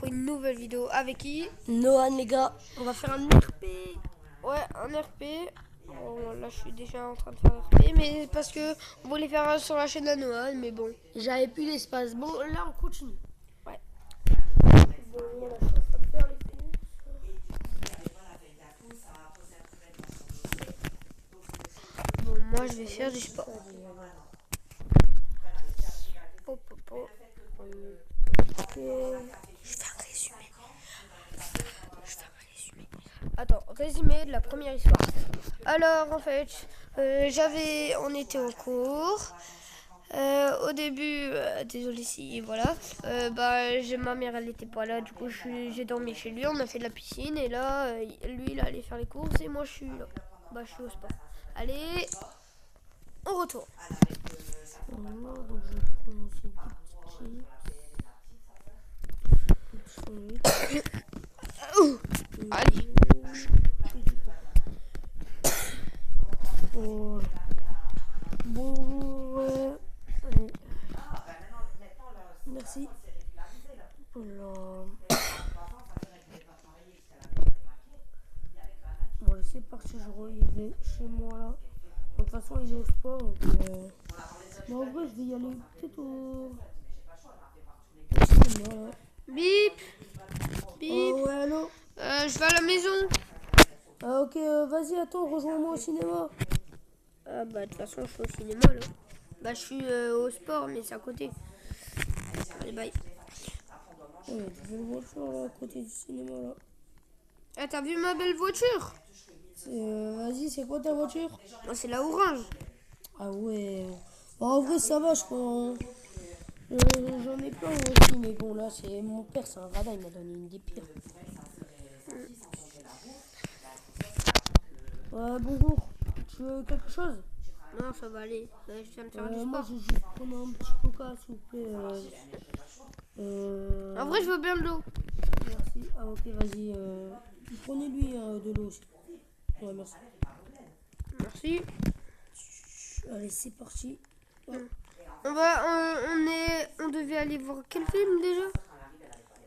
pour une nouvelle vidéo. Avec qui? Nohan, les gars, on va faire un RP. Ouais, un RP. Bon, là, je suis déjà en train de faire un RP, mais parce que on voulait faire un sur la chaîne à Noah, mais bon. J'avais plus l'espace. Bon, là, on continue. Ouais. Bon, voilà, je suis en train de faire les courses. Bon, moi, je vais faire du sport. Hop, hop, hop. Ok. Je fais un résumé. Attends, résumé de la première histoire. Alors, en fait, on était en cours. Au début, désolé si, voilà. Ma mère, elle était pas là, du coup, j'ai dormi chez lui. On a fait de la piscine et là, lui, il allait faire les courses et moi, je suis là. Je suis au sport. Allez, on retourne. Voilà, donc je vais prendre aussi des petites chips. Allez. Oh. Bonjour. Allez. Merci. Voilà. Bon, c'est parti, je vais chez moi là. De toute façon, il est au sport. Donc, mais en vrai, je vais y aller peut-être au cinéma là. Bip. Bip. Oh, ouais, allô? Je vais à la maison. Ah, ok, vas-y, attends, rejoins-moi au cinéma. Ah, de toute façon, je suis au cinéma là. Je suis au sport, mais c'est à côté. Allez, bye. Oh, il y a des belles voitures là, à côté du cinéma là. Ah, t'as vu ma belle voiture? Vas-y, c'est quoi ta voiture? Moi, c'est la orange. Ah ouais. Bon, en vrai, ça va, je pense. J'en ai plein aussi, mais bon, là, c'est mon père, c'est un radin, il m'a donné une des pires. Bonjour, tu veux quelque chose? Non, ça va aller. Je viens de faire du Moi, sport. je vais juste prendre un petit coca, s'il vous plaît. En vrai, je veux bien de l'eau. Merci. Ah, ok, vas-y. Prenez-lui de l'eau aussi. Ouais, merci. Merci. Allez, c'est parti. On devait aller voir quel film déjà?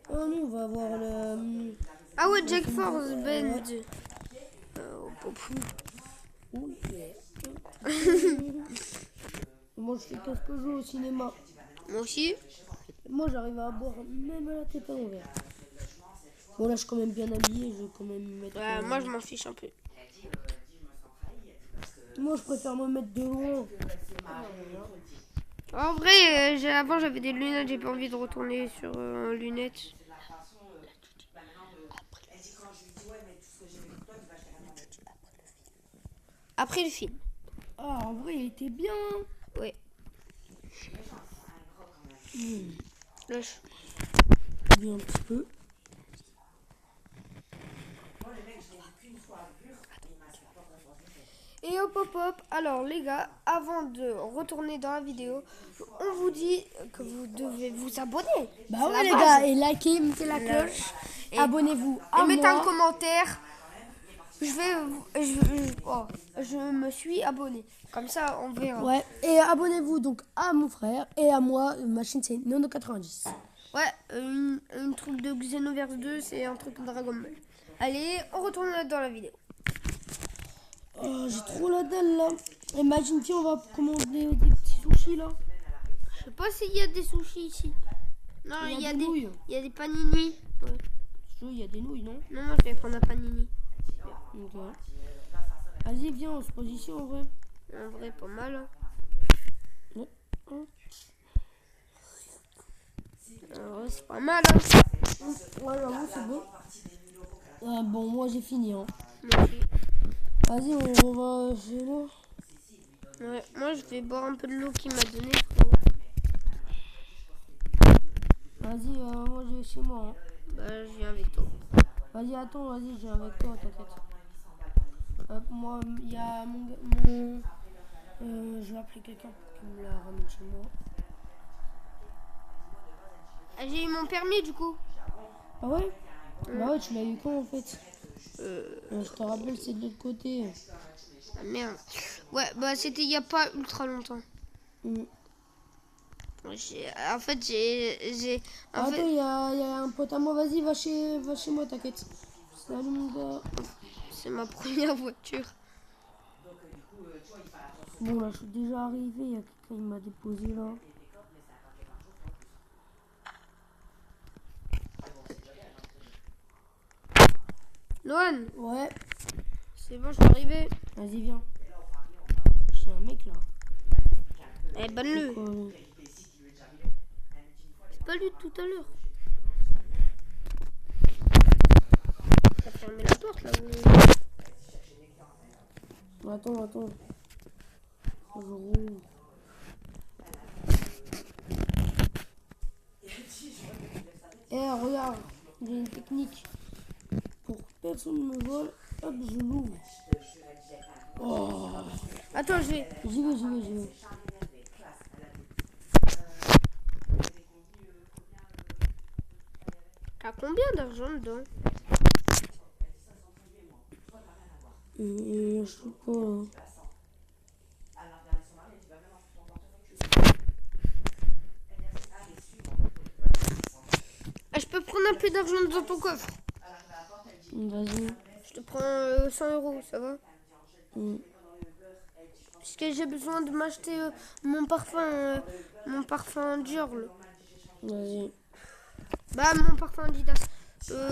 Oh, nous, on va voir le. Ah ouais, Jack film Force de- Band. Oh, yeah. Moi, je fais qu'est-ce que je joue au cinéma. Moi aussi. Moi, j'arrive à boire même la tête à l'envers. Bon, là, je suis quand même bien habillé. Je vais quand même me mettre. Moi, je m'en fiche un peu. Moi, je préfère me mettre de loin. En vrai, avant, j'avais des lunettes. J'ai pas envie de retourner sur lunettes. Après le film. Ah, en vrai, il était bien. Ouais. Lâche. Bien un petit peu. Et hop hop hop, alors les gars, avant de retourner dans la vidéo, on vous dit que vous devez vous abonner. Bah C'est ouais, la les base. gars, et likez, mettez la cloche. Et- Abonnez-vous à Et mettez un moi. commentaire. Je me suis abonné. Comme ça, on verra. Ouais, et abonnez-vous donc à mon frère et à moi. Ma chaîne, c'est Nono90. Ouais, une truc de Xenoverse 2, c'est un truc de Dragon Ball. Allez, on retourne dans la vidéo. Oh, j'ai trop la dalle là. Imagine, tiens, on va commander des petits sushis là. Je sais pas s'il y a des sushis ici. Non, Il y a des nouilles. il y a des panini. Ouais. Il y a des nouilles, non? Non, moi je vais prendre un panini. Ok. Vas-y, viens, on se positionne en vrai. En vrai, pas mal. Hein. Ouais. Ouais, c'est pas mal. Hein. Ouais, j'avoue, c'est bon. Bon, moi j'ai fini. Hein. Moi aussi. Vas-y, on va chez moi. Ouais, moi je vais boire un peu de l'eau qu'il m'a donné. Vas-y, moi je vais chez moi. Hein. Je viens avec toi. Vas-y, attends, vas-y, je viens avec toi, t'inquiète. Moi, il y a je vais appeler quelqu'un pour qu'il me la ramène chez moi. J'ai eu mon permis du coup. Ah ouais? Bah ouais, tu l'as eu quand en fait? Je te rappelle, c'est de l'autre côté. Ah merde. Ouais, c'était il y a pas ultra longtemps. En fait, j'ai. En Attends, fait, il y a un pote à moi, vas-y, va chez moi, t'inquiète. Salut mon gars. c'est ma première voiture. Bon, là, je suis déjà arrivé, il y a quelqu'un qui m'a déposé là. Noan, Ouais, c'est bon, je suis arrivé. vas-y, viens. J'ai un mec là. Eh, bonne-le. Quoi, C'est pas lui de tout à l'heure. T'as fermé la porte là. Attends. Je roule. Eh, regarde, j'ai une technique. Pour que personne ne me vole, hop, je l'ouvre. Oh. Attends, je vais. J'y vais. T'as combien d'argent dedans? Je sais pas là. Ah, je peux prendre un peu d'argent dans ton coffre. Vas-y. Je te prends 100 euros, ça va? Parce que j'ai besoin de m'acheter mon parfum Dior. Là. Vas-y. Bah, mon parfum Adidas.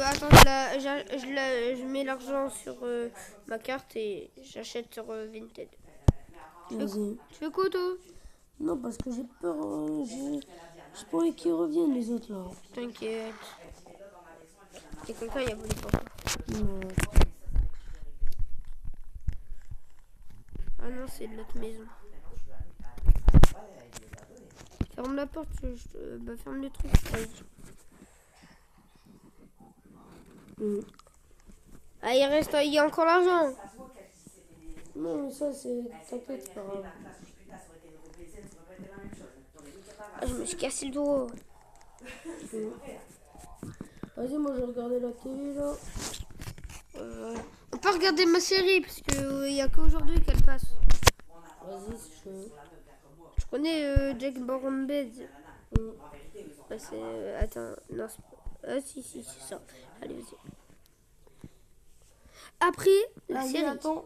Attends, je mets l'argent sur ma carte et j'achète sur Vinted. Vas-y. Tu fais quoi, toi? Non, parce que j'ai peur. J'ai pas envie qu'ils reviennent les autres là. T'inquiète. Et quelqu'un y a volé pas. Non. Ah non, c'est de l'autre maison. Ferme la porte, ferme les trucs. Ah, il y a encore l'argent. Non, mais ça, c'est. T'inquiète, c'est pas grave. Ah, je me suis cassé le doigt. Vas-y, moi, je regardais la télé là. On peut regarder ma série parce que y a qu'aujourd'hui qu'elle passe. Vas-y, si tu veux. Je connais Jack Baron Bed. Bah, c'est. Attends, non, c'est pas. Ah, si, c'est ça. Allez, vas-y. Après, la Vas-y, série. attends.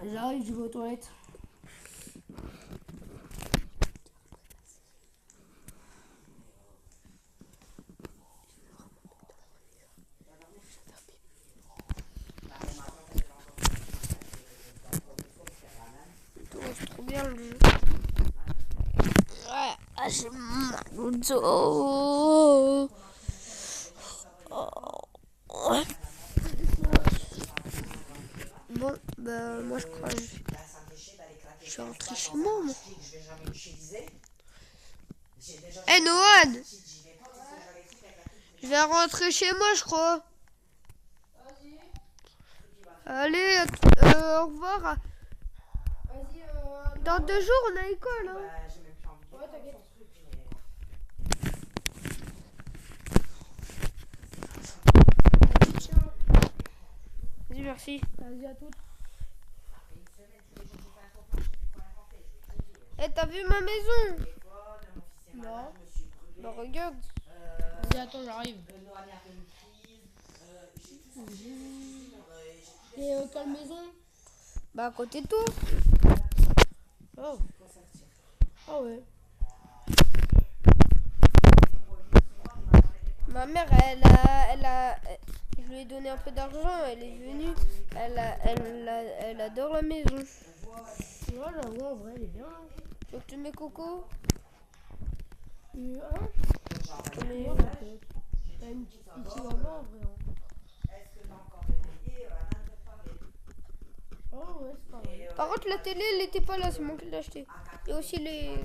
J'arrive, je vais aux toilettes. C'est trop bien le jeu. Ah, j'ai mal au dos. Ouais. Bon, bah moi je crois que je suis rentrée chez moi. Eh Noan, je vais rentrer chez moi je crois. Allez, au revoir. Dans 2 jours on a école. Hein. Ouais, t'inquiète. Vas-y, merci. Vas-y, à toutes. Eh, t'as vu ma maison? Non. Bah regarde. Vas-y, attends, j'arrive. Et quelle maison? Bah à côté de toi. Oh. Ah ouais. Ma mère, je lui ai donné un peu d'argent, elle est venue, elle adore la maison. Ouais, j'avoue, en vrai, elle est bien. Tu veux que tu mets coco? Hein? Mais, T'as une petite chihuahua, en vrai. Oh, ouais, c'est pas vrai. Par contre, la télé, elle était pas là, c'est moi qui l'ai acheté. Et aussi les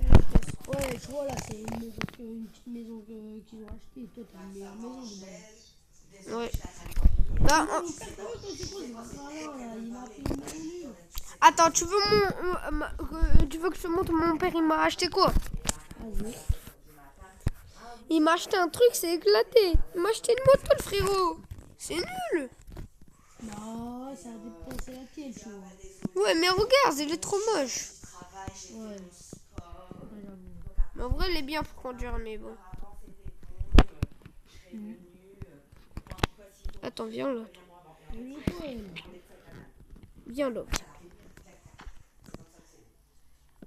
Ouais, tu vois, là, c'est une petite maison qu'ils ont achetée. Toi, t'as une meilleure maison, de base. Ouais. Bah, attends, tu veux tu veux que je te montre mon père, il m'a acheté quoi? Vas-y. Il m'a acheté un truc, c'est éclaté. Il m'a acheté une moto, le frérot. C'est nul. Non, ça a dépensé la tienne, tu vois. Ouais, mais regarde, il est trop moche. Ouais. Ouais, j'avoue. Mais en vrai, elle est bien pour conduire, mais bon. Attends, viens là. Viens là.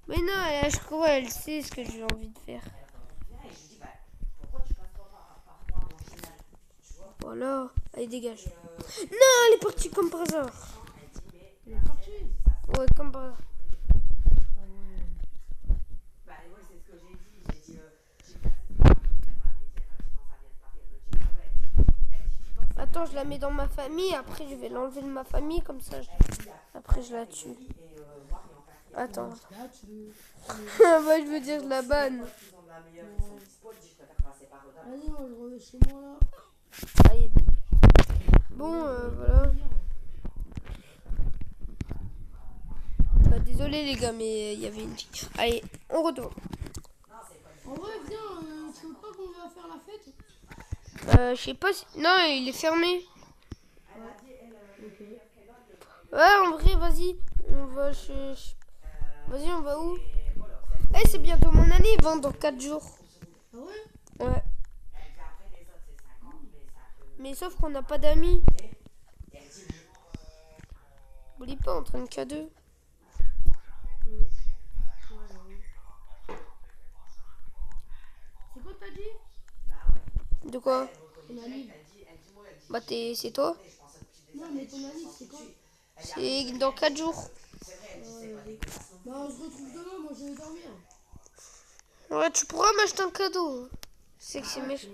Mais non, je crois elle sait ce que j'ai envie de faire. Voilà. Allez, dégage. Non, elle est partie comme par hasard. Elle est partie. Ouais, comme par hasard. Attends, je la mets dans ma famille. Après, je vais l'enlever de ma famille. Comme ça, après, je la tue. Attends. Moi, je veux dire, je la banne. Vas-y, moi, je reviens chez moi, là. Allez. Bon, voilà. Désolé, les gars, mais il y avait une fille. Allez, on retourne. En vrai, viens, tu veux pas qu'on va faire la fête? Je sais pas si... Non, il est fermé. Ok. Ouais, en vrai, vas-y. On va chez... Vas-y, on va où? Eh, c'est bientôt mon année, 20 dans 4 jours. Ah ouais? Ouais. Mais sauf qu'on n'a pas d'amis. Oublie pas, on traîne qu'à deux. C'est quoi t'as dit? De quoi? Ton anniv. Bah, c'est toi? Non, mais ton anniv, c'est quand? C'est dans 4 jours. Bah, on se retrouve demain, moi je vais dormir. Ouais, tu pourras m'acheter un cadeau. Je sais que c'est méchant.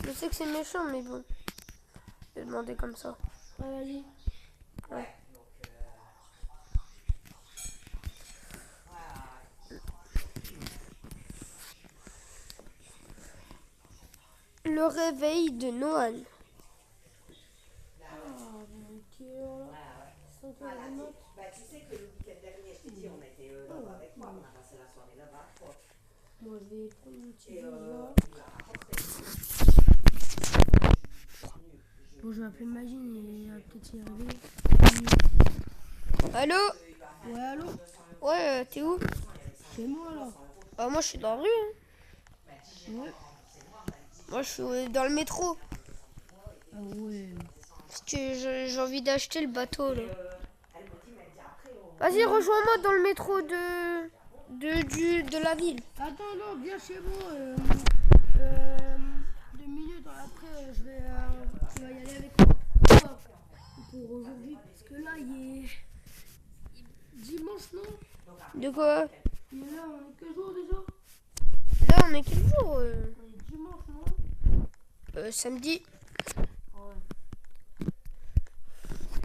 Je sais que c'est méchant, mais bon. Je vais demander comme ça. Ouais, vas-y. Ouais. Le réveil de Noël. Ah, bon, quelle heure là? 5h du mat. Bah, tu sais que le week-end dernier, je t'ai dit, on était là-bas avec moi, on a passé la soirée là-bas. Moi je vais prendre une petite chose là. Bon, je vais appeler Magine et elle va peut-être y arriver. Allô? Ouais, allô? Ouais, t'es où? C'est moi là. Bah, moi, je suis dans la rue. Hein. Ouais. Moi, je suis dans le métro. Ah ouais. Parce que j'ai envie d'acheter le bateau, là. Vas-y, rejoins-moi dans le métro de la ville. Attends, non, viens chez moi. 2 minutes après, tu vas y aller avec moi. Pour aujourd'hui, parce que là, il est dimanche, non? De quoi? Mais là, on est quel jour déjà? Là, on est quel jour? On est dimanche, non? Samedi.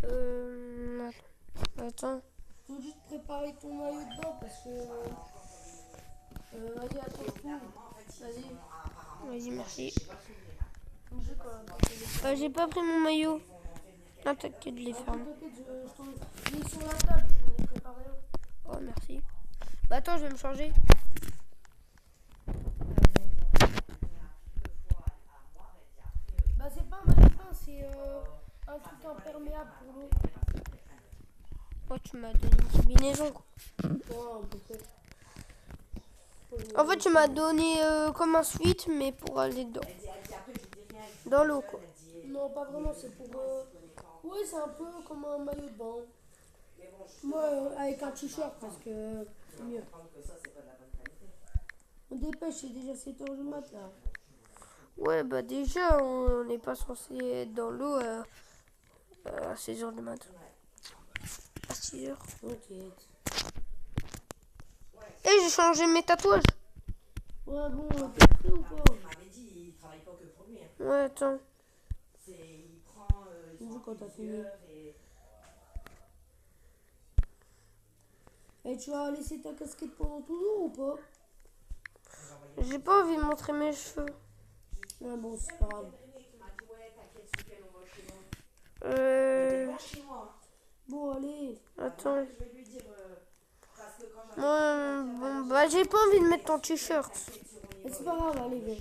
Ouais. Attends. Faut juste préparer ton maillot de bain parce que. Vas-y, attends, je trouve. Vas-y. Vas-y, merci. J'ai quoi là? J'ai pas pris mon maillot. Non, t'inquiète, je l'ai fermé. T'inquiète, je t'en ai. Il est sur la table, j'en ai préparé un. Oh, merci. Bah, attends, je vais me changer. Bah, c'est pas un maillot de bain, c'est un truc imperméable pour l'eau. Oh, tu m'as donné une combinaison, quoi. Ouais, peut-être. En fait, tu m'as donné comme un sweat, mais pour aller dans l'eau, quoi. Non, pas vraiment, c'est pour. Oui, c'est un peu comme un maillot de bain. Moi, avec un t-shirt parce que c'est mieux. On dépêche, c'est déjà 7h du mat là. Ouais, bah déjà, on n'est pas censé être dans l'eau à 16h du matin. À 6h. T'inquiète. Et j'ai changé mes tatouages. Ouais, bon, t'es prêt ou pas? Ouais, attends. Tu me dis quand t'as fini. Et tu vas laisser ta casquette pendant toujours ou pas? J'ai pas envie de montrer mes cheveux. Ouais, bon, c'est pas grave. Bon, allez. Attends. Bon, bah j'ai pas envie de mettre ton t-shirt. Mais c'est pas grave, allez, viens.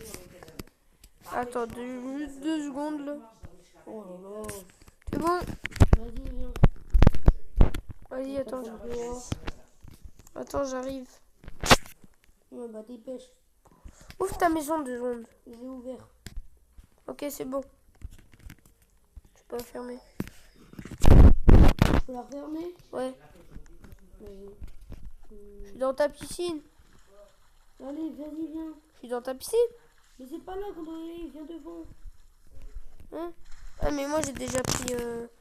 Attends, juste 2 secondes là. Oh là là. C'est bon? Vas-y, viens. Vas-y, attends. Attends, j'arrive. Ouais, bah dépêche. Ouvre ta maison 2 secondes. J'ai ouvert. Ok, c'est bon. Tu peux la fermer. Je peux la refermer? Ouais. Vas-y. Je suis dans ta piscine. Allez, vas-y, viens. Je suis dans ta piscine. Mais c'est pas là qu'on doit aller, viens devant. Hein? Ah, mais moi j'ai déjà pris.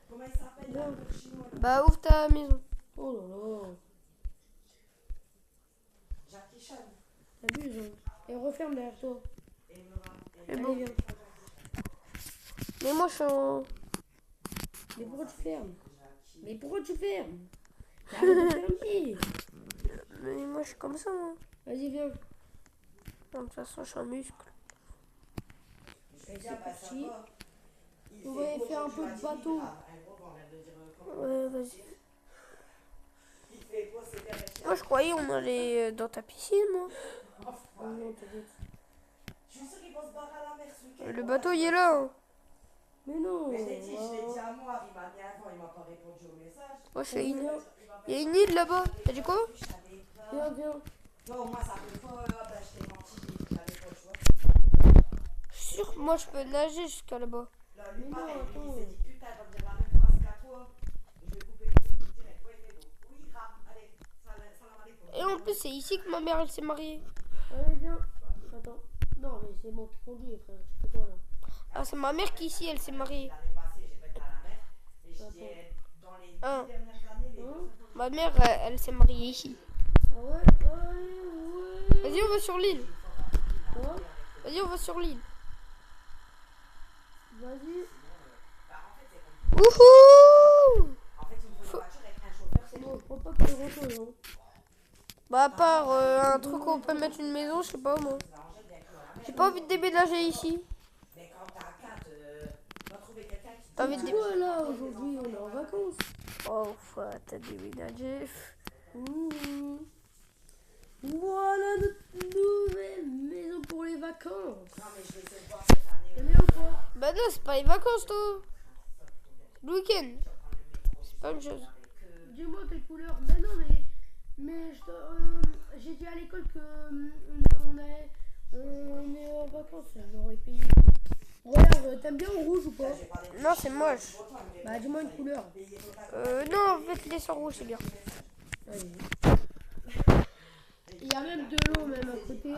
Comment il s'appelle là, le chinois là? Bah, ouvre ta maison. Oh là là. Jackie Chan. T'abuses, hein. Et referme derrière toi. Et me rappelle. C'est Allez, bon. viens. Mais moi je suis en. Mais pourquoi tu fermes? Mais pourquoi tu fermes? Arrête de fermer. Mais moi je suis comme ça. Moi. Vas-y, viens. Non, de toute façon, je suis un muscle. Je vais C'est dire, bah, ça parti. va. Il On fait va beau faire un peu aujourd'hui, de tu m'as dit, bateau. grave. Un gros vent, on vient de dire comment. Ouais, vas-y. Il fait beau, c'est derrière. Moi je croyais on allait dans ta piscine, moi. Oh non, t'inquiète. Je suis sûre qu'ils vont se barrer à la mer ce week-end. Le bateau il est là. Hein. Mais non. Mais je l'ai dit à moi, il m'a mis avant, il m'a pas répondu au message. Moi je suis une... Viens, Il y a une île là-bas. T'as dit quoi? Je savais pas. viens. Toi, au moins, ça fait pas, bah, je t'ai menti, j'ai dit que j'avais pas le choix. Je suis sûr que moi je peux nager jusqu'à là-bas. Là, lui, Mais non, pareil, attends. il s'est dit, putain, elle va me dire la même phrase qu'à toi. Je vais couper le truc direct. Ouais, c'est bon. Oui, grave, allez, salam alaikum. Et en plus c'est ici que ma mère elle s'est mariée. Allez, viens. Attends. Non, mais c'est bon, tu conduis, frère. Tu fais quoi là? Ah c'est ma mère qui ici elle s'est mariée. L'année passée, j'ai pas été à la mer. Et je dis, dans les 10 Hein? dernières années, les Hein? deux Ma mère elle s'est mariée ici. Ah ouais, ouais. Vas-y on va sur l'île. Quoi? Vas-y on va sur l'île. Vas-y. Wouhou! En fait, il me faut une voiture avec un chauffeur, c'est Bon, je crois pas que c'est grand-chose, hein. Bah à part un truc où on peut mettre une maison, je sais pas moi. J'ai pas envie de déménager ici. Mais quand t'as 4, va trouver quelqu'un qui T'as envie de Tu déménager? vois, là, aujourd'hui, on est en vacances. Oh t'as déménagé. Mmh. Voilà notre nouvelle maison pour les vacances. Non, mais je vais essayer de voir cette année. T'aimes bien ou pas? Bah non c'est pas les vacances toi. Le week-end. C'est pas une chose. Dis-moi tes couleurs. Mais non, mais j'ai dit à l'école que on est en vacances. J'aurais payé. Regarde, t'aimes bien en rouge ou pas? Non c'est moche. Bah, dis-moi une couleur. Non en fait les sans rouge c'est bien. Allez. Il y a même de l'eau même à côté.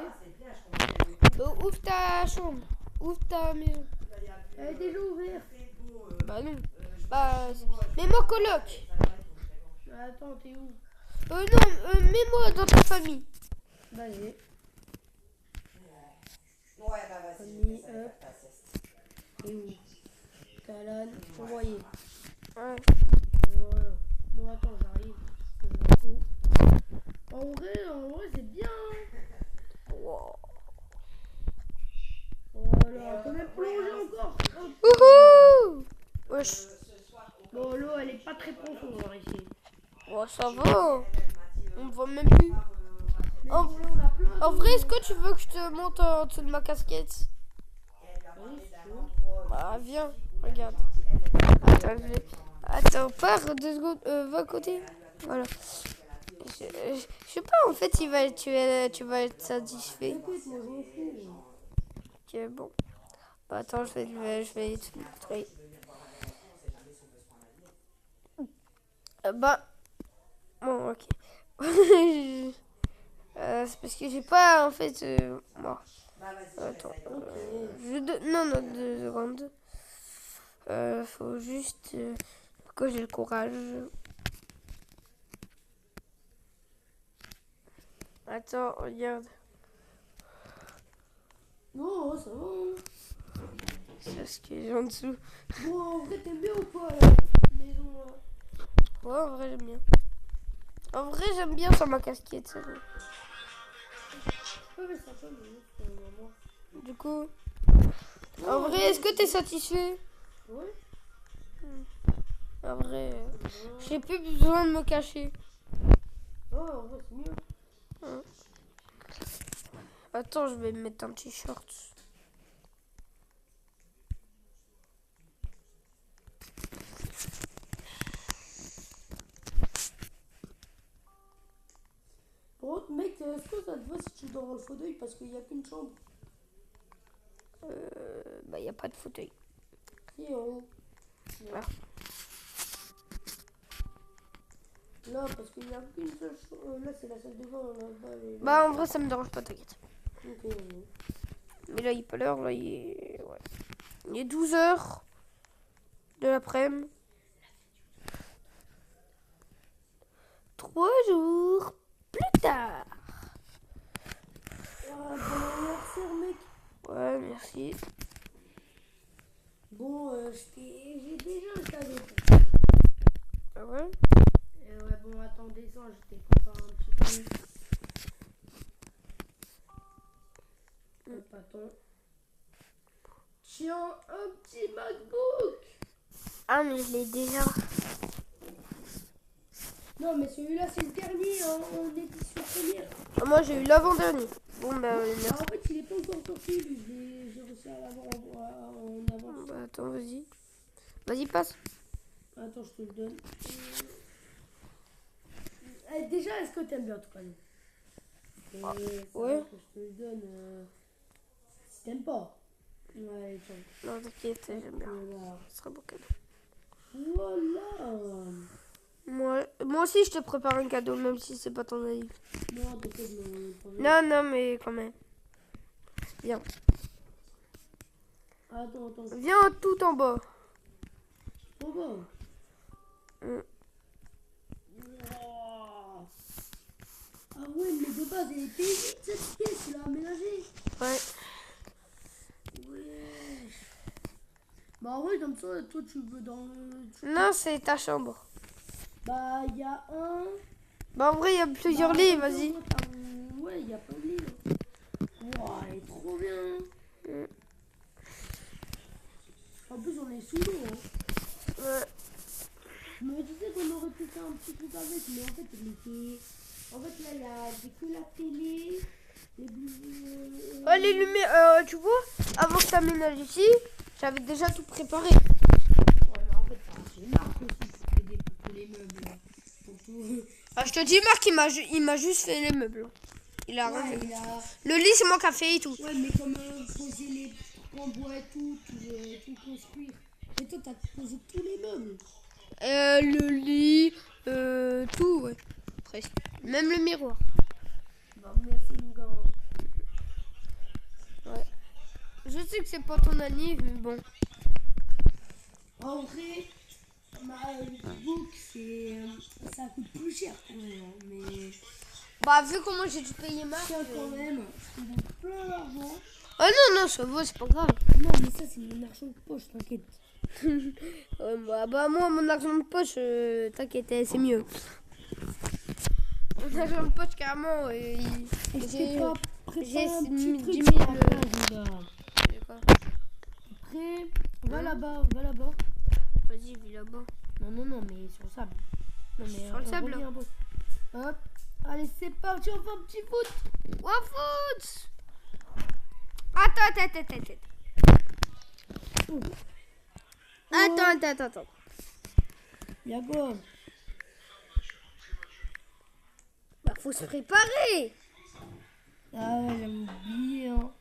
Ouvre ta chambre. Ouvre ta maison. Elle est déjà ouverte. Bah non. Bah mets-moi coloc. Attends, t'es où? Non, mets-moi dans ta famille. Vas-y. Ouais, bah vas-y, Famille, je vais hop. faire ta sieste. T'es où? Calan, envoyé. Ouais. Voilà. Bon, attends, j'arrive. En vrai, c'est bien. Wow. Voilà, on peut même plonger encore. Hop. Wouhou! Wesh. Bon, l'eau, elle est pas très profonde hein, ici. Oh, ça va. On me voit même plus. En, Bon, là, on a plein en vrai, est-ce que tu veux que je te monte en dessous de ma casquette? Oui, c'est chaud. Bah, viens. Regarde. Attends, pars 2 secondes. Va à côté. Voilà. Je sais pas, en fait, tu vas être satisfait. Écoute, moi, je m'en fous. Ok, bon. Bah, attends, je vais te montrer. Bah. Bon, ok. C'est parce que j'ai pas, en fait. Bon. Attends. Non, 2 secondes. Faut juste que j'ai le courage. Attends, regarde. Non, ça va. C'est ce qui est en dessous. Bon, en vrai, t'aimes bien ou pas la maison là? Ouais, en vrai, j'aime bien. En vrai, j'aime bien sur ma casquette. Ça. Ouais, mais ça peut, mais c'est un moment. Du coup, en vrai, est-ce que t'es satisfait? Ouais. En vrai, j'ai plus besoin de me cacher. Oh, en vrai, c'est mieux. Attends, je vais me mettre un t-shirt. Par contre, mec, est-ce que ça te va si tu dors dans le fauteuil parce qu'il n'y a qu'une chambre? Bah, il n'y a pas de fauteuil. Si, en haut. Ah. Non, parce qu'il n'y a qu'une seule chambre. Là, c'est la salle de bain. Là-bas, Bah, en vrai, ça me dérange pas, t'inquiète. Ok. Mais là, il est pas l'heure. Là, il est... Ouais. Il est 12h de l'après-midi. 3 jours plus tard. Ah, bon anniversaire, mec. Ouais, merci. Bon, j'ai déjà installé. Ah ouais? Ouais, bon, attends, descends, je t'ai préparé un petit peu. Hop, attends. Tiens, un petit MacBook. Ah, mais je l'ai déjà. Non, mais celui-là, c'est le dernier en édition première. Ah, moi, j'ai eu l'avant-dernier. Bon, bah, Ah, merci. en fait, il est pas encore sorti, lui. J'ai réussi à l'avoir en avance. Bah, attends, vas-y. Vas-y, passe. Attends, je te le donne. Déjà, est-ce que t'aimes bien, en tout cas? Ouais. Que je te le donne. Si t'aimes pas. Ouais, attends. Non, t'inquiète, j'aime bien. Voilà. Ce sera beau cadeau. Voilà. Moi aussi, je te prépare un cadeau, même si c'est pas ton avis. Non, t'inquiète, mais... Non, mais quand même. Viens. Attends. Viens tout en bas. Oh, bon. Mm. Wow. Ah ouais, mais de base, elle était vide, cette pièce, tu l'as aménagée. Ouais. Ouais. Bah ouais, comme ça, toi, tu veux dans... Non, c'est ta chambre. Bah, il y a un... Bah, en vrai, il y a plusieurs Bah, lits, attends, vas-y. Ouais, il y a pas de lit. Wow, elle est trop bien. Mm. En plus, on est sous l'eau. Hein. Ouais. Je me disais qu'on aurait pu faire un petit truc avec, mais en fait, il était... En fait, là, il y a que la télé, les Oh, les lumières, tu vois, avant que t'aménages ici, j'avais déjà tout préparé. Ouais, mais en fait, c'est Marc aussi pour t'aider pour tous les meubles. Là. Pour tout... Ah, je te dis, Marc, il m'a juste fait les meubles. Il a rien Ouais, fait. il a... Le lit, c'est moi qui a fait et tout. Ouais, mais comme poser les trucs en bois et tout, tout construire. Et toi, t'as posé tous les meubles. Le lit, tout, ouais. Presque. Même le miroir. Bah, merci, mon gars. Ouais. Je sais que c'est pas ton anniv, mais bon. En vrai, ma book, ça coûte plus cher quand même. Hein, mais Bah, vu comment j'ai dû payer Marc. tiens, quand même, je te donne plein d'argent. Ah non, ça va, c'est pas grave. Non, mais ça, c'est mon argent de poche, t'inquiète. Ouais, bah, moi, mon argent de poche, t'inquiète, c'est mieux. Mon argent de poche, carrément, Et je j'ai t'ai pas préparé un petit 10 truc 000. sur la plage, mon gars. Après, va là-bas, va là-bas. Vas-y, vis là-bas. Non, mais sur le sable. Non, mais Sur le sable. reviens un peu. Hop. Allez, c'est parti, on fait un petit foot. Wa foot. Attends. Attends. Y'a quoi? Bah, faut se préparer. Ah ouais, j'avais oublié, hein.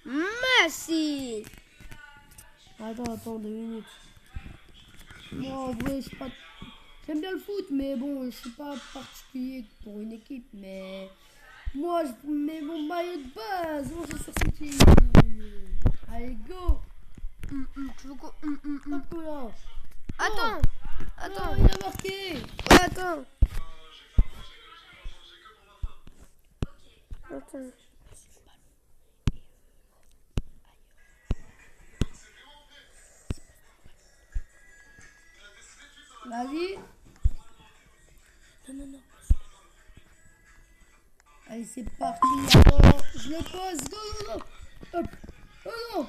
Merci. Attends, 2 minutes. Moi, en vrai, je suis pas... J'aime bien le foot, mais bon, je suis pas particulier pour une équipe, mais... Moi, je mets mon maillot de base. Manchester City. Allez, go. Tu veux quoi? Hop là. Attends. Non, il a marqué. Ouais, attends. Vas-y. Non. Allez, c'est parti. Attends, je le pose. Go. Hop. Oh non.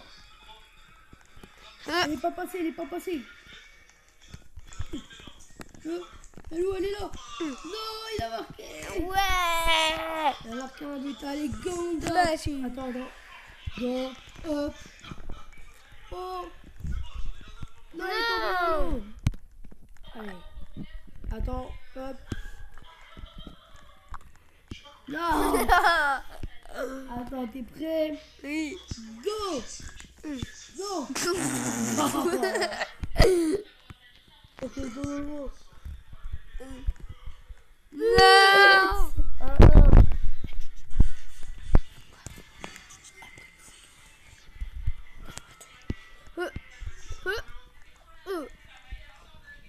Elle est pas passée. Elle est où? Elle est là. Non, il a marqué. Ouais. Il a marqué un but. Allez, go. Merci. Attends. Go. Hop. Oh Oh. Non, il est tombé dans l'eau. Allez. Attends, hop. Non. Attends, t'es prêt? Oui. Go. Go. Ok, go. Non.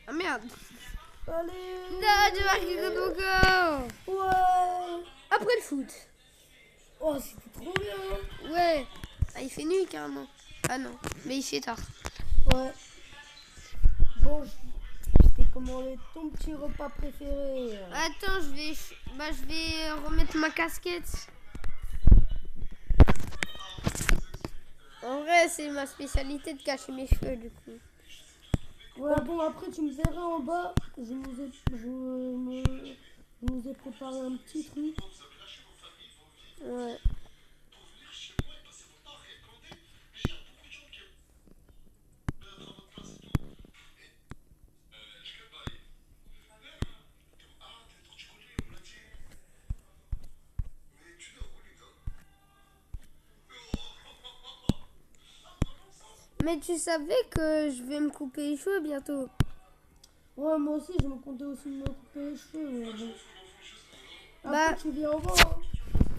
Ah merde. Allez. Non, tu marques le encore. Ouais. Après le foot. Oh, c'était trop bien. Ouais. Ah, il fait nuit carrément. Ah non, mais il fait tard. Ouais. Bon, je t'ai commandé ton petit repas préféré. Attends, je vais remettre ma casquette. En vrai, c'est ma spécialité de cacher mes cheveux du coup. Ouais, bon, après, tu me verras en bas. Je nous ai préparé un petit truc. Ouais. Mais tu savais que je vais me couper les cheveux bientôt. Ouais, moi aussi, je me comptais aussi me couper les cheveux. Mais bon. Bah. Après, tu viens en bas. Hein.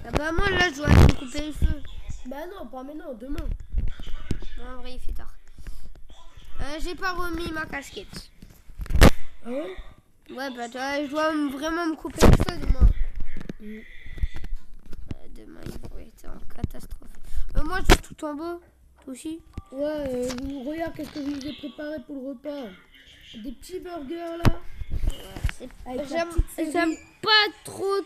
Ah bah moi là je dois aller me couper les cheveux. Bah non, pas maintenant, demain. Non, en vrai il fait tard. J'ai pas remis ma casquette. Ah ouais? Ouais bah je dois vraiment me couper les cheveux demain. Demain il va être en catastrophe. Moi je dois tout en bas. Toi aussi? Ouais, regarde qu'est-ce que je nous ai préparé pour le repas. Des petits burgers là. Avec la petite série. J'aime pas trop,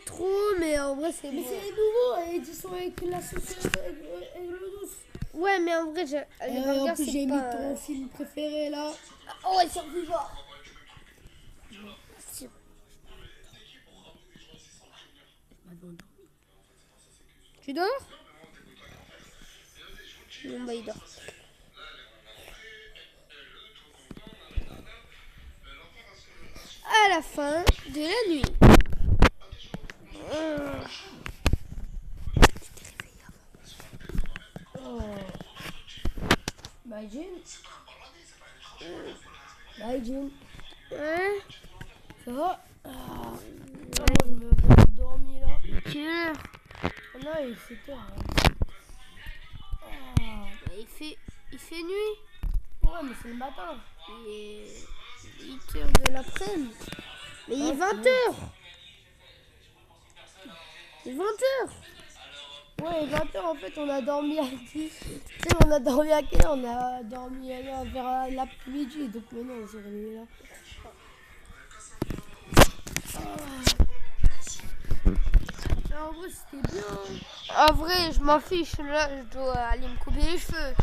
mais en vrai c'est Mais bon. c'est les nouveaux, et ils sont avec la sauce avec le douce. Ouais mais en vrai les burgers En plus, c'est j'ai pas... mis ton film préféré là. Oh ouais, survivant. Tu dors? Bon bah il dort. À la fin de la nuit. Oh. Bye Jean. Bye Jean. Ouais. Ça va? Moi je me vais dormir là. Quelle heure? Oh non, il est 7h. Il fait nuit. Ouais, mais c'est le matin. Il est 8h de l'après-midi. Mais il est 20h. Il est 20h. Ouais, 20h en fait, on a dormi à 10. Tu sais, on a dormi à quelle heure? On a dormi vers l'après-midi. Donc maintenant, on s'est réveillé là. En vrai, c'était bien. En vrai, je m'en fiche. Là, je dois aller me couper les cheveux.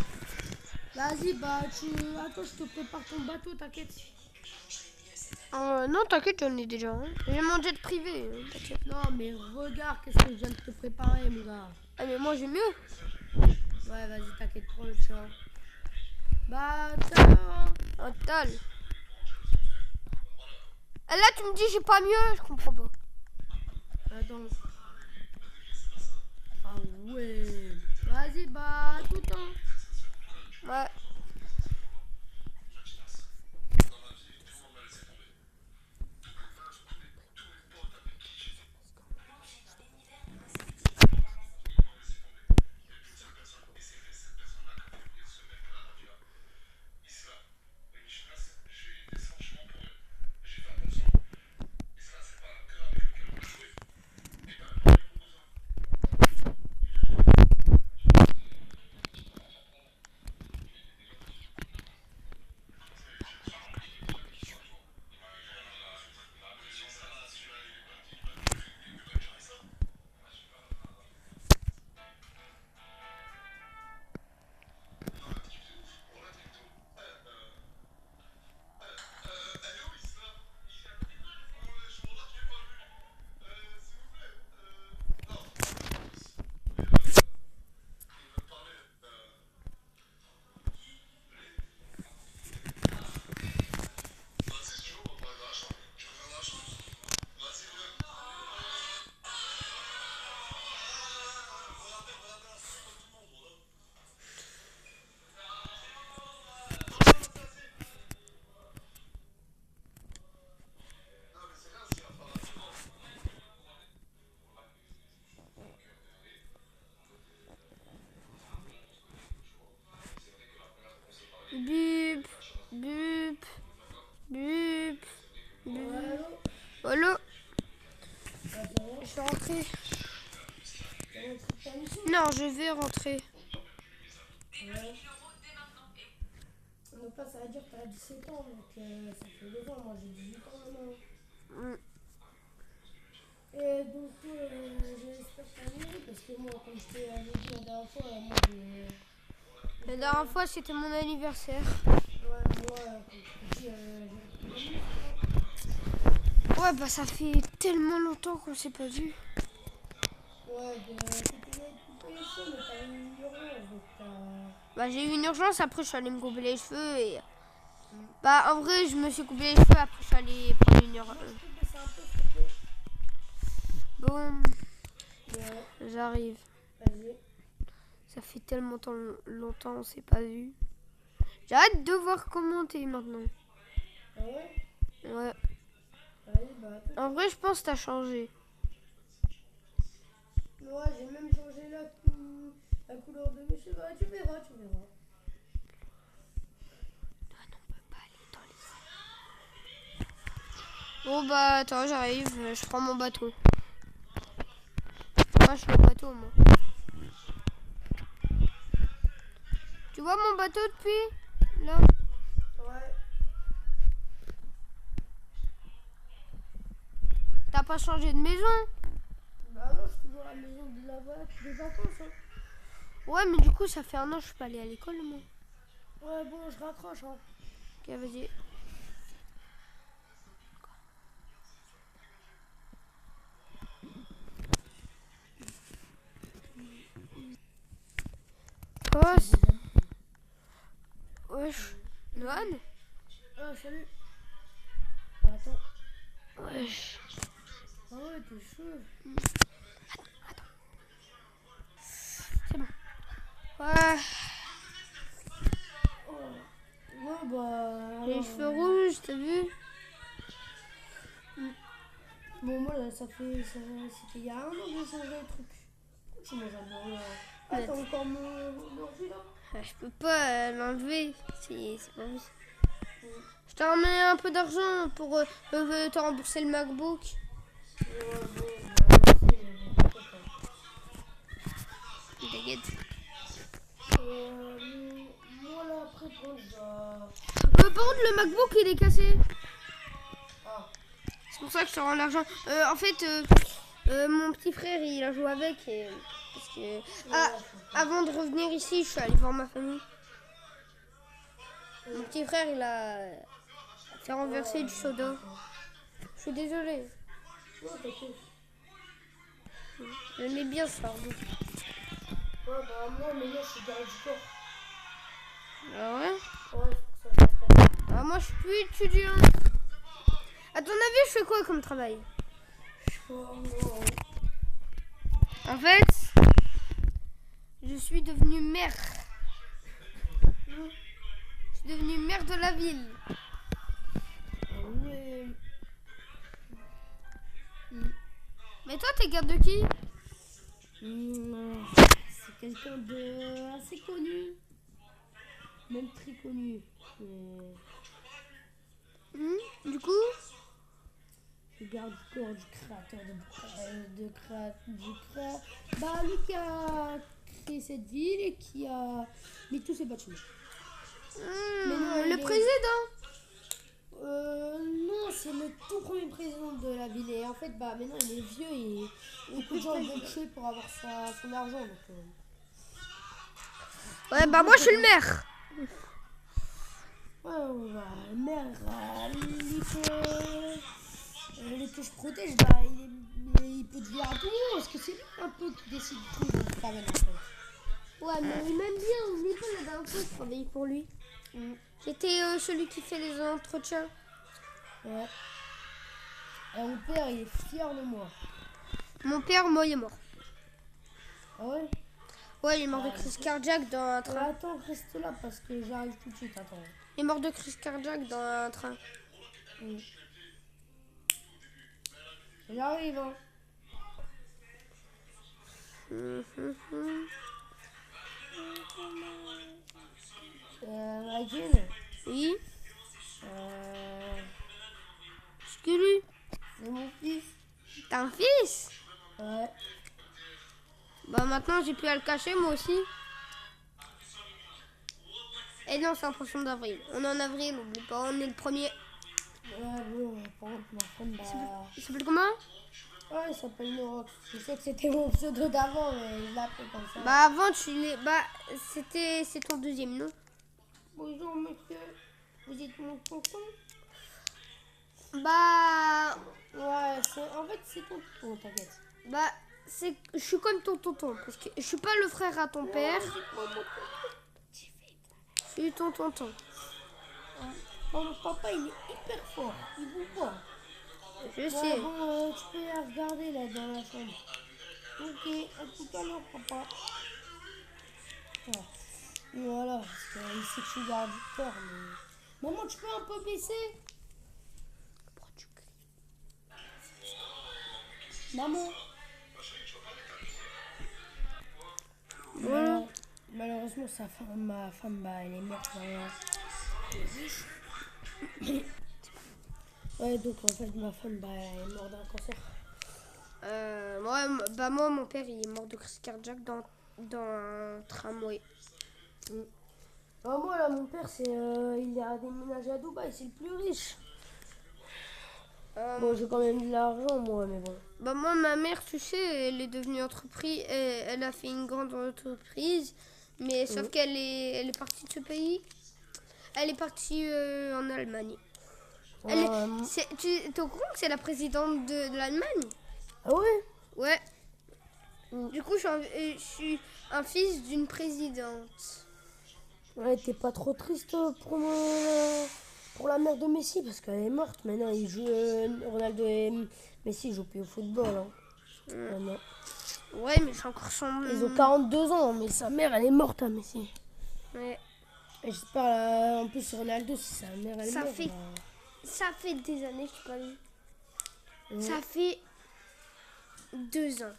Vas-y, bah, attends, je te prépare ton bateau, t'inquiète. Non, t'inquiète, j'en ai déjà. Hein. J'ai mon jet privé. T'inquiète. Non, mais regarde, qu'est-ce que je viens de te préparer, mon gars. Ah, mais moi, j'ai mieux. Ouais, vas-y, t'inquiète, prends le tien. Bah, tiens. Un tal. Ah, là, tu me dis j'ai pas mieux. Je comprends pas. Attends. Ah ouais. Vas-y, bah, tout le temps. Ouais. Voilà, Ah, je suis rentrée. t'as rentré ta mission? Non, je vais rentrer. Ouais. Donc là, ça veut dire que t'as 17 ans, donc ça fait 2 ans. Moi, j'ai 18 ans maintenant. Mm. Et donc, j'espère que t'as aimé, parce que moi, comme je t'ai dit la dernière fois, moi, La dernière fois, c'était mon anniversaire. Ouais, moi, comme je t'ai dit, j'ai repris. Ouais, bah ça fait tellement longtemps qu'on s'est pas vu. Ouais, c'était couper les cheveux, mais t'as eu une urgence, donc t'as... Bah j'ai eu une urgence, après je suis allée me couper les cheveux et... Bah en vrai, je me suis coupé les cheveux, après je suis allée prendre une urgence. Je peux baisser un peu, s'il te plaît? Bon, Ouais, j'arrive. vas-y. Ça fait tellement longtemps on s'est pas vu. J'ai hâte de voir comment t'es maintenant. Ah ouais? Ouais. Allez, bah attends. En vrai, je pense que t'as changé. Ouais, j'ai même changé la couleur de mes cheveux. Ah, tu verras, tu verras. Bon bah attends, j'arrive, je prends mon bateau. Moi je suis au bateau moi. Tu vois mon bateau depuis là? Ouais. T'as pas changé de maison? Bah non, je suis toujours à la maison de là-bas, des vacances, hein. Ouais mais du coup ça fait 1 an que je suis pas allée à l'école moi. Ouais, bon, je raccroche, hein. Ok vas-y. Quoi? Wesh. Noan? Ah, salut. Ah, attends. Wesh. Ah ouais, tes cheveux. C'est bon. Ouais. Ouais, bah... J'ai les cheveux rouges, t'as vu? Bon, moi, là, c'était il y a 1 an que j'ai changé le truc. Tu manges un peu rien. Ah, t'as encore mon ordi, là? Ah, je peux pas l'enlever. C'est pas possible. Je t'ai ramené un peu d'argent pour te rembourser le MacBook. Ouais, bon, bah, merci, mais bon, pourquoi pas. T'inquiète. Moi, là, après, quand je dois... Par contre, le MacBook il est cassé. Ah, C'est pour ça que je te rends l'argent. En fait, mon petit frère il a joué avec. Et, parce que, avant de revenir ici, je suis allée voir ma famille. Mon petit frère il a fait renverser du soda. Je suis désolée. ouais, t'inquiète. J'aimais bien ce fardeau. Ouais, bah, moi, mais là, je suis garde du corps. Ah ouais? Ouais, c'est pour ça que je m'entraîne. Ah, moi je suis plus étudiant. À ton avis, je fais quoi comme travail? Oh, non. En fait, je suis devenue maire. Je suis devenue maire de la ville. Ah ouais. Mais toi, t'es garde de qui? C'est quelqu'un de assez connu. Même très connu. Du coup? Le garde du corps du créateur Bah, lui qui a créé cette ville et qui a mis tous ses bâtiments. Mais non, Le président? Non, c'est le tout premier président de la ville. Et en fait, bah, maintenant il est vieux et beaucoup de gens le veulent tuer pour avoir son argent. Donc, Ouais, bah moi je suis le maire. ouais, bah, le maire, les que je protège, bah, il peut te dire à tout le monde parce que c'est lui un peu qui décide tout. Donc, pas mal, en fait. Ouais, mais il m'aime bien. Oublie pas la dernière fois que je travaillais pour lui. J'étais celui qui fait les entretiens. Ouais. Et mon père, il est fier de moi. Mon père, moi, il est mort. Ah ouais? Ouais, il est mort de crise cardiaque dans un train. Attends, reste là parce que j'arrive tout de suite. Attends. Il est mort de crise cardiaque dans un train. J'arrive, hein. Adine, Oui. Sculu. C'est mon fils. T'as un fils? Ouais. Bah maintenant j'ai plus à le cacher moi aussi. Et non, c'est un poisson d'avril. On est en avril, n'oublie pas, on est le premier. Ouais, bon, par contre, ma femme, bah... Il s'appelle comment? Ouais, il s'appelle Norox. Je sais que c'était mon pseudo d'avant, mais je l'appelle comme ça. Bah avant tu l'es. Bah c'est ton deuxième nom. Bonjour, monsieur. Vous êtes mon tonton? Bah. Ouais, en fait, c'est ton tonton, t'inquiète. Bah je suis comme ton tonton. Parce que je suis pas le frère à ton père. Je suis ton tonton. Mon papa, il est hyper fort. Il vous voit. Je Ouais, sais. bon, tu peux la regarder là dans la chambre. Ok, à tout à l'heure, papa. Ouais. Voilà, parce qu'il sait que je suis garditeur, mais... Maman, tu peux un peu baisser? Maman. Ouais. Malheureusement, ma femme, bah, elle est morte. Ouais, donc en fait, ma femme, bah, elle est morte d'un cancer. Moi, mon père, il est mort de crise cardiaque dans un tramway. Ah, moi, là, mon père, il a déménagé à Dubaï, c'est le plus riche. Bon, j'ai quand même de l'argent, moi, mais bon. Bah moi, ma mère, tu sais, elle est devenue entreprise. Elle a fait une grande entreprise, mais sauf qu'elle elle est partie de ce pays. Elle est partie en Allemagne. Tu es au courant que c'est la présidente de l'Allemagne? Ah ouais? Ouais. Du coup, je suis un fils d'une présidente. Ouais, t'es pas trop triste pour la mère de Messi, parce qu'elle est morte. Maintenant, il joue, Ronaldo et Messi jouent plus au football. Hein. Maintenant. Ouais, mais c'est encore son... Ils ont 42 ans, mais sa mère, elle est morte, hein, Messi. Ouais. Et j'espère, en plus, Ronaldo, si sa mère, elle est morte. Ça fait des années que je pas vu. Ça fait 2 ans.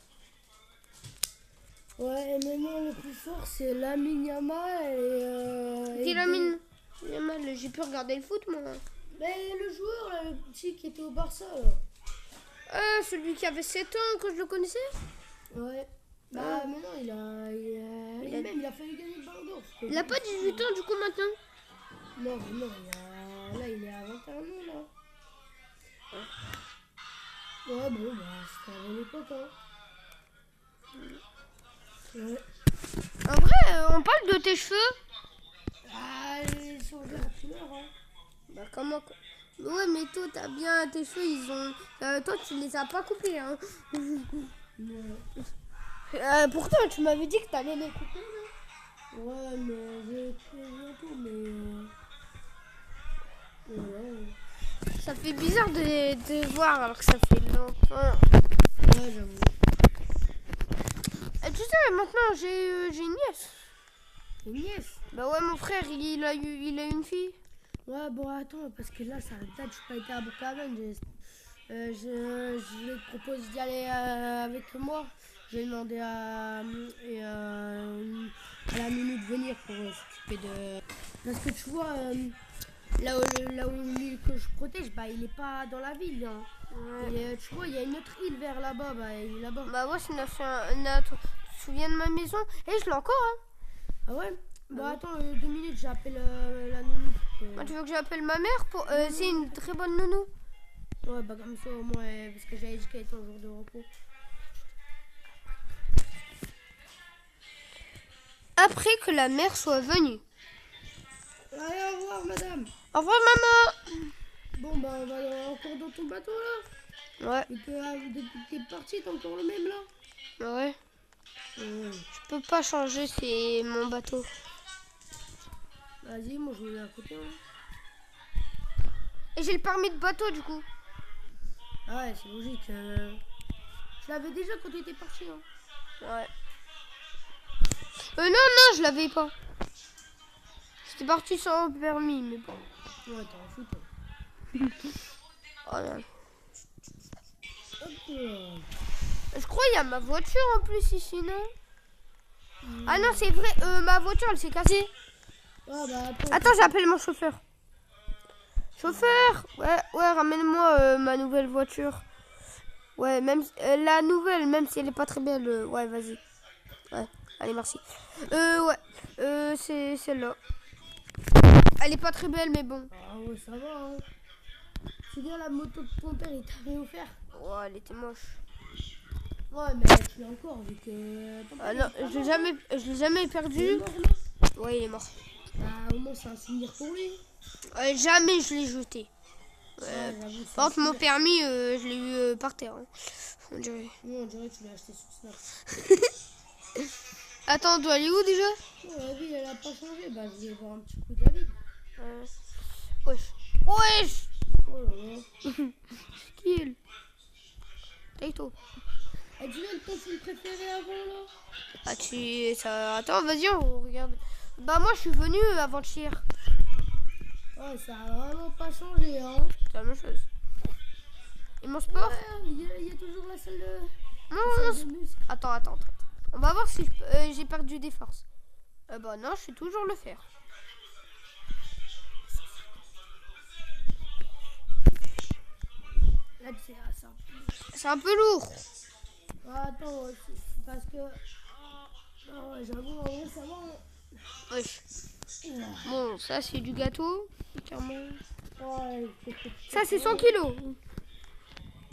Ouais, et maintenant, le plus fort, c'est Lamine Yamal Dis Lamine Yamal, j'ai pu regarder le foot, moi. Mais le joueur, là, le petit qui était au Barça, là. Celui qui avait 7 ans quand je le connaissais? Ouais. Bah, maintenant, il a fallu gagner le Ballon d'Or. Il a pas 18 ans, du coup, maintenant? Non, là, il est à 21 ans, là. Ouais, bon, bah, c'était à l'époque, hein. Ouais. En vrai, on parle de tes cheveux? Ah, ils sont de la couleur, hein. Bah, comment? Ouais, mais toi, t'as bien tes cheveux, ils ont... toi, tu les as pas coupés, hein. Pourtant, tu m'avais dit que t'allais les couper, là. Ouais, mais je vais bientôt, mais... Ouais. Ça fait bizarre de voir alors que ça fait longtemps. Ouais, j'avoue. Et tu sais, maintenant, j'ai une nièce. Une nièce? Bah ouais, mon frère, il a une fille. Ouais, bon, attends, parce que là, ça date, je suis pas été à Bukavan. Je lui propose d'y aller avec moi. J'ai demandé à la Nounou de venir pour s'occuper de... Parce que tu vois, là où que je protège, bah, il est pas dans la ville. Hein. Ouais. Et, tu vois, il y a une autre île vers là-bas. Bah, il est là-bas. Bah ouais, c'est notre... Tu te souviens de ma maison? Et je l'ai encore, hein. Ah ouais? Bah attends, 2 minutes, j'appelle la nounou. Tu veux que j'appelle ma mère pour... c'est une très bonne nounou. Ouais, bah comme ça au moins, parce que j'avais dit qu'elle était en jour de repos. Après que la mère soit venue. Allez, au revoir madame. Au revoir maman. Bon bah on va encore dans ton bateau là. Ouais. Et que depuis que t'es parti, t'es encore le même là. Ouais. Je peux pas changer, c'est mon bateau. Vas-y, moi je me mets à côté. Hein. Et j'ai le permis de bateau du coup. Ah ouais, c'est logique. Je l'avais déjà quand tu étais parti. Hein. Ouais. Non, je l'avais pas. J'étais parti sans permis, mais bon. Ouais, t'en fous toi. Oh non. Okay. Je crois qu'il y a ma voiture en plus ici, non? Ah non, c'est vrai, ma voiture elle s'est cassée. Ah bah attends, j'appelle mon chauffeur. Chauffeur! Ouais, ramène-moi ma nouvelle voiture. Ouais, même la nouvelle, même si elle est pas très belle. Ouais, vas-y. Ouais, allez, merci. C'est celle-là. Elle est pas très belle, mais bon. Ah ouais, ça va, hein. C'est bien la moto que ton père il t'avait offert. Ouais, elle était moche. Ouais, mais tu l'as encore vu que... ton père, Ah il non, est pas je l'ai mort, jamais, je l'ai jamais il est perdu. mort, non? Ouais, il est mort. Bah, au moins, c'est un souvenir pour lui. Jamais je l'ai jeté. Ouais, j'avoue, c'est Par un contre, mon souvenir. permis, je l'ai eu par terre. Hein. On dirait. Non, on dirait que tu l'as acheté sur Snap. Attends, on doit aller où déjà? Oh, la vie, elle a pas changé. Bah, je vais voir un petit peu David. Wesh. Wesh. Oh là là. Kill. Taito. Et tu viens de ton film préféré avant, là? Ah, ça... Attends, vas-y, on regarde. Bah, moi, je suis venu avant-hier. Ouais, ça a vraiment pas changé, hein. C'est la même chose. Et mon sport? Ouais, il y a toujours la salle de... Non, la non, salle de muscle. Attends. On va voir si j'ai perdu des forces. Bah non, je suis toujours le fer. Là, c'est ça. C'est un peu lourd. Attends, c'est parce que... Ah ouais, j'avoue, en vrai, ça va. Wesh. Ouais. Bon, ça, c'est du gâteau. Clairement. Ouais, Ça, c'est 100 kilos.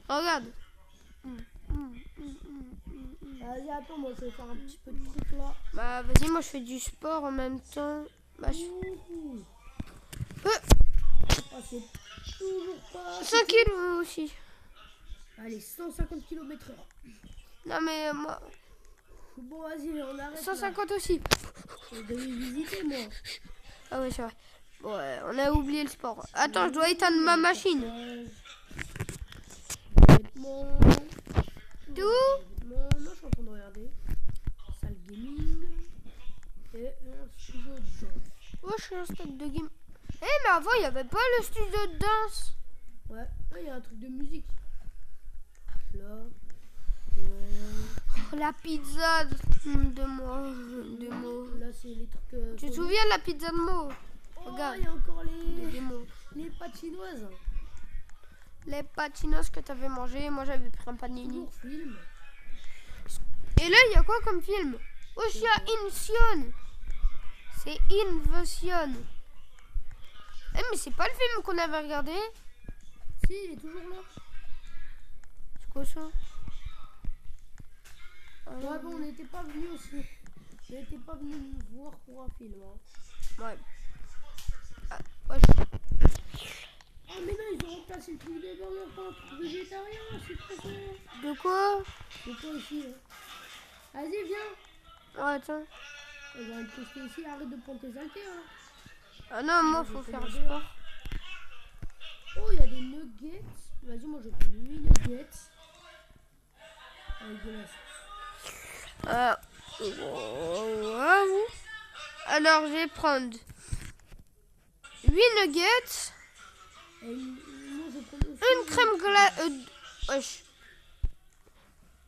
Regarde. Vas-y, attends, moi, je vais faire un petit peu de truc, là. Bah, vas-y, moi, je fais du sport en même temps. Bah, Ouh. Euh. Ah, c'est toujours pas... 100 kilos aussi. Allez, 150 km/h. Non, mais moi, Bon, vas-y, on arrête. 150 aussi. Je devais visiter, moi. Ah ouais, c'est vrai. Bon, ouais, on a oublié le sport. Attends, je dois éteindre ma machine. Vêtements. T'es où? Non, je suis en train de regarder. Salle gaming. Et un studio de danse. Oh, je suis un stade de game. Eh, mais avant, il n'y avait pas le studio de danse. Ouais, là, il y a un truc de musique. Là. Oh, la pizza de mots. Là, c'est les trucs... Tu te souviens de la pizza de mots? Oh, Regarde. il y a encore Des mots. les pâtes chinoises. Les patinos que t'avais mangé, moi j'avais pris un panini. Toujours film. Et là, il y a quoi comme film? Oh, il y a Invision. C'est Invision. Eh, mais c'est pas le film qu'on avait regardé. Si, il est toujours là. C'est quoi ça? Ouais, bon, on n'était pas venus aussi. On n'était pas venus nous voir pour un film. Hein. Ouais. Ah, ouais. Ah, mais non, ils ont remplacé le truc de burger par un truc végétarien. C'est très ça. De quoi? C'est quoi ici là? Vas-y, viens. Ouais, attends. On va le tester ici. Arrête de prendre tes haltères. Hein. Ah non, moi, faut faire le sport. Oh, il y a des nuggets. Vas-y, moi, je prends 8 nuggets. Avec de la sauce. Wow. Alors, je vais prendre 8 nuggets, Et moi, je prends aussi une crème glacée,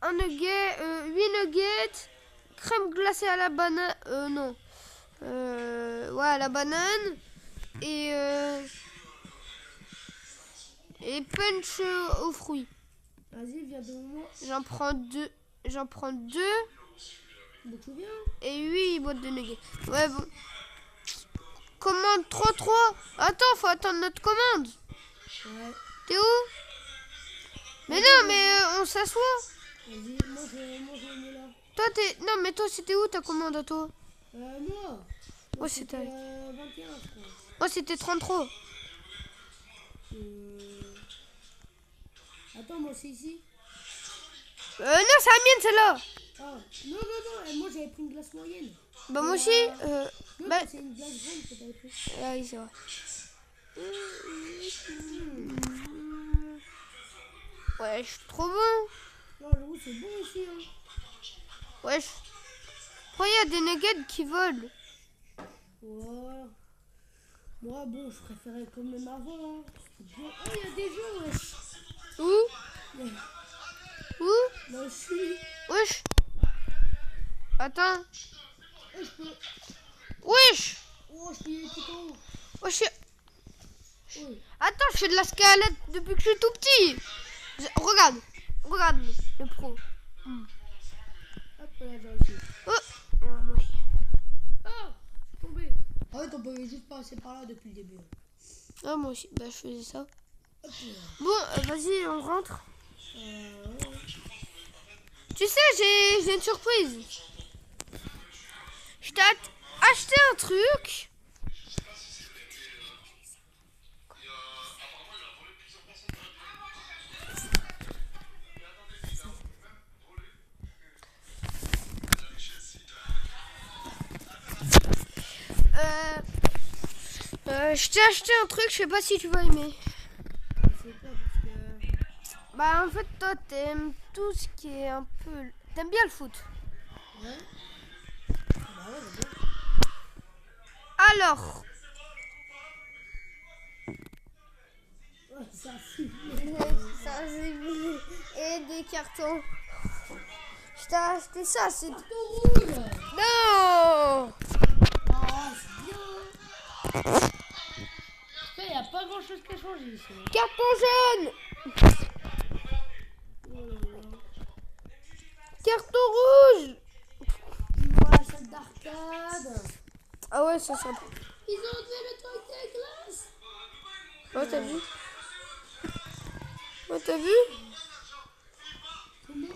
un nugget, 8 nuggets, crème glacée à la banane, non, ouais, à la banane, et punch aux fruits. Vas-y, viens devant moi. J'en prends deux Bon, tu viens. et 8 boîtes de nuggets. Ouais, bon. Commande 3. Attends, faut attendre notre commande. Ouais. T'es où? Mais non, mais on s'assoit. Vas-y, moi, je me mets là. Toi, non, mais toi, c'était où ta commande à toi? Moi. Ouais, c'était... 21, je crois. Moi, c'était 33. Attends, moi, c'est ici. Non, c'est la mienne, celle-là. Ah, non. Et moi, j'avais pris une glace moyenne. Bah, moi aussi. Non, Bah... c'est une glace grande que t'avais pris. Ah oui, c'est vrai. Ouais, je suis trop bon. Non, j'avoue, c'est bon ici. Hein. Wesh. Pourquoi il y a des nuggets qui volent? Ouais. Moi, bon, je préférais quand même avant. Hein. Bien. Oh, il y a des jeux, wesh. Où? Où? Là, je suis. Wesh. Attends. Oh, je peux. Wesh. Oh, je peux y aller tout en haut. Wesh. Oh. Attends, je fais de l'escalade depuis que je suis tout petit. Regarde. Regarde, le pro. Hop, là, j'ai aussi. Oh, moi aussi. Ah, tombé. Ah ouais, t'en pouvais juste passer par là depuis le début. Ah, moi aussi. Bah, je faisais ça. Hop là. Bon, vas-y, on rentre. Ouais. Tu sais, j'ai une surprise. Je t'ai acheté un truc. Je t'ai acheté un truc, je sais pas si tu vas aimer. C'est quoi parce que... Bah, en fait, toi, t'aimes tout ce qui est un peu... T'aimes bien le foot. Ouais. Bah ouais, c'est bien. Alors, Ouais, ça siffle. ça, et des cartons. Je t'ai acheté ça, c'est... Carton rouge. Non! Ah, c'est bien. Il n'y a pas grand chose qui a changé ici. Carton jaune! Oh là là. Carton rouge! Voilà, salle d'arcade. Ah ouais, c'est sympa. Ils ont enlevé le truc des glaces. Ouais, t'as vu? Ouais, t'as vu? Comment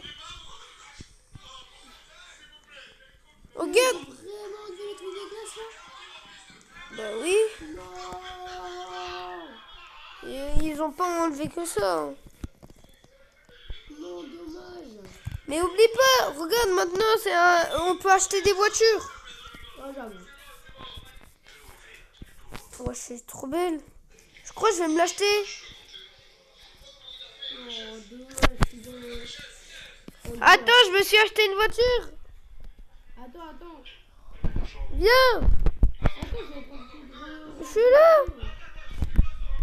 Regarde! Ils ont vraiment enlevé le truc des glaces là? Bah oui. Non. Ils ont pas enlevé que ça. Hein. Non, dommage. Mais oublie pas, regarde maintenant, on peut acheter des voitures. Ah, j'avoue. Ouais, c'est trop belle. Je crois que je vais me l'acheter. Oh, dommage. Attends, je me suis acheté une voiture. Attends. Viens, Attends, je vais prendre tout le... je suis là.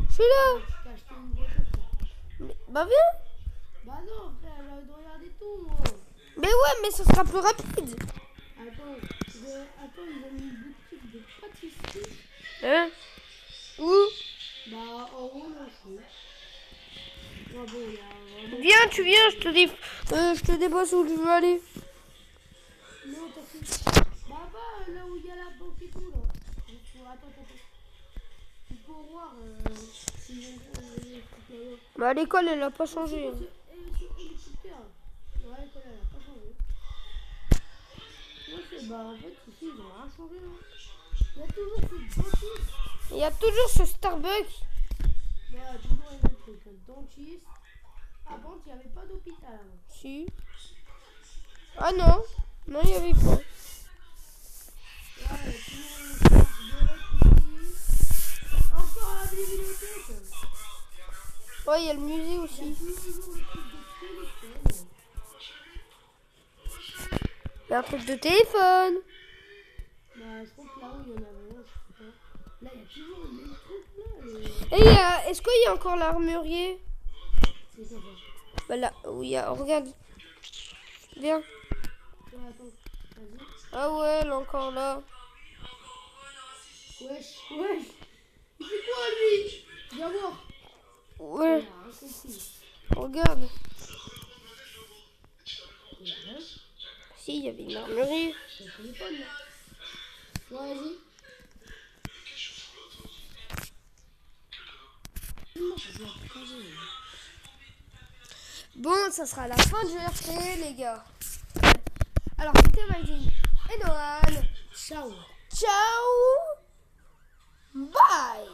Je suis là. Je t'ai acheté une voiture, frère. Bah viens. Bah non, frère, j'ai envie de regarder tout, moi. Mais ouais, mais ça sera plus rapide. Attends, ils ont mis une boutique de pâtisserie. Hein? Où? Bah, en haut, là, je suis. Ah bon, il y a vraiment... Viens, tu viens, je te débose où je veux aller. Non, t'inquiète. Bah, là où il y a la banque et tout, là. Attends. Il faut voir s'ils ont... Bah à l'école, elle a pas changé. Hein. Ouais, l'école, elle a pas changé. Ouais, bah, en fait, ici, ils ont rien changé, hein. Il y a toujours ce dentiste. Il y a toujours ce Starbucks. Voilà, toujours les mêmes trucs. Un dentiste. Avant, il n'y avait pas d'hôpital avant. Si. Ah non. Non, il n'y avait pas. Ouais, il y a toujours une ici. Encore la bibliothèque. Ouais, il y a le musée Il y a aussi. toujours le truc de téléphone. Il y a un truc de téléphone. Bah, je crois que là où il y en avait un, je sais pas. Là, il y a toujours le même truc là. Et est-ce qu'il y a encore l'armurier? C'est ça, ça. Bah là, où il y a... Regarde. Viens. Ouais, attends, vas-y. Ah ouais, elle est encore là. Wesh. Il fait quoi lui? Viens voir. Ouais, Il a rien compris. regarde. Il a rien. Si, il y avait une armurerie. C'est le téléphone là. Ouais, vas-y. Bon, ça sera la fin du RP, les gars. Alors, c'était Maïdine et Noël. Ciao. Ciao. Bye.